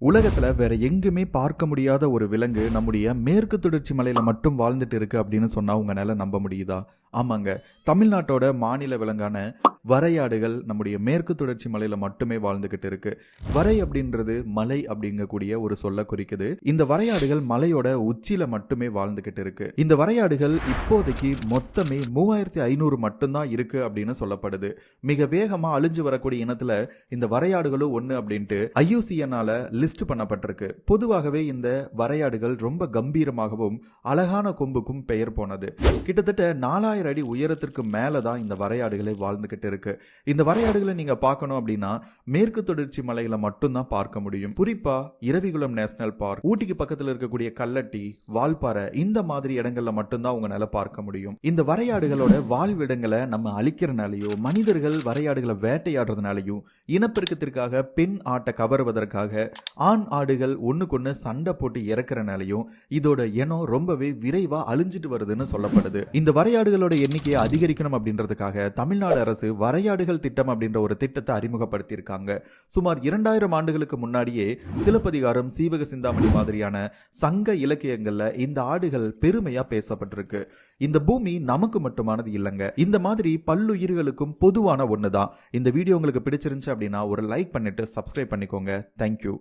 உலகத்துல வேற எங்குமே பார்க்க முடியாத ஒரு விலங்கு நம்முடைய மேற்கு தொடர்ச்சி மலையில மட்டும் வாழ்ந்துட்டு இருக்கு அப்படின்னு சொன்னா உங்களால நம்ப முடியுதா? ஆமாங்க, தமிழ்நாட்டோட மாநில விலங்கான வரையாடுகள் நம்முடைய மேற்கு தொடர்ச்சி மலையில மட்டுமே வாழ்ந்துகிட்டு இருக்கு. வரை அப்படின்றது மலை அப்படிங்கக்கூடிய ஒரு சொல்ல குறிக்குது. இந்த வரையாடுகள் மலையோட உச்சியில மட்டுமே வாழ்ந்துகிட்டு இருக்கு. இந்த வரையாடுகள் இப்போதைக்கு மொத்தமே 3500 மட்டும்தான் இருக்கு அப்படின்னு சொல்லப்படுது. மிக வேகமா அழிஞ்சு வரக்கூடிய இனத்துல இந்த வரையாடுகளும் ஒண்ணு அப்படின்ட்டு IUCN-ஆல லிஸ்ட் பண்ணப்பட்டிருக்கு. பொதுவாகவே இந்த வரையாடுகள் ரொம்ப கம்பீரமாகவும் அழகான கொம்புக்கும் பெயர் போனது. கிட்டத்தட்ட 4000 அடி உயரத்திற்கு மேலதான் இந்த வரையாடுகளை வாழ்ந்துகிட்டு இருக்கு. இந்த வரையாடுகளை நீங்க பார்க்கணும் அப்படின்னா மேற்கு தொடர்ச்சி மலையில மட்டும்தான் பார்க்க முடியும். குறிப்பா இரவிகுளம் நேஷனல் பார்க், ஊட்டிக்கு பக்கத்தில் இருக்கக்கூடிய கல்லட்டி, வால்பாறை இந்த மாதிரி இடங்கள்ல மட்டும்தான் உங்களால பார்க்க முடியும். இந்த வரையாடுகளோட வாழ்விடங்களை நம்ம அழிக்கிறனாலையோ, மனிதர்கள் வரையாடுகளை வேட்டையாடுறதுனாலையும், இனப்பெருக்கத்திற்காக பெண் ஆட்டை கவருவதற்காக ஆண் ஆடுகள் ஒண்ணுக்கொன்னு சண்டை போட்டு இறக்குறனாலையும் இதோட இனம் ரொம்பவே விரைவா அழிஞ்சிட்டு வருதுன்னு சொல்லப்படுது. இந்த வரையாடுகளோட எண்ணிக்கையை அதிகரிக்கணும் அப்படின்றதுக்காக தமிழ்நாடு அரசு வரையாடுகள் திட்டம் அப்படின்ற ஒரு திட்டத்தை அறிமுகப்படுத்தி இருக்காங்க. சுமார் 2000 ஆண்டுகளுக்கு முன்னாடியே சிலப்பதிகாரம், சீவக சிந்தாமணி மாதிரியான சங்க இலக்கியங்கள்ல இந்த ஆடுகள் பெருமையா பேசப்பட்டிருக்கு. இந்த பூமி நமக்கு மட்டுமானது இல்லைங்க, இந்த மாதிரி பல்லுயிர்களுக்கும் பொதுவான ஒண்ணுதான். இந்த வீடியோ உங்களுக்கு பிடிச்சிருந்துச்சு அப்படின்னா ஒரு லைக் பண்ணிட்டு சப்ஸ்கிரைப் பண்ணிக்கோங்க. தேங்க்யூ.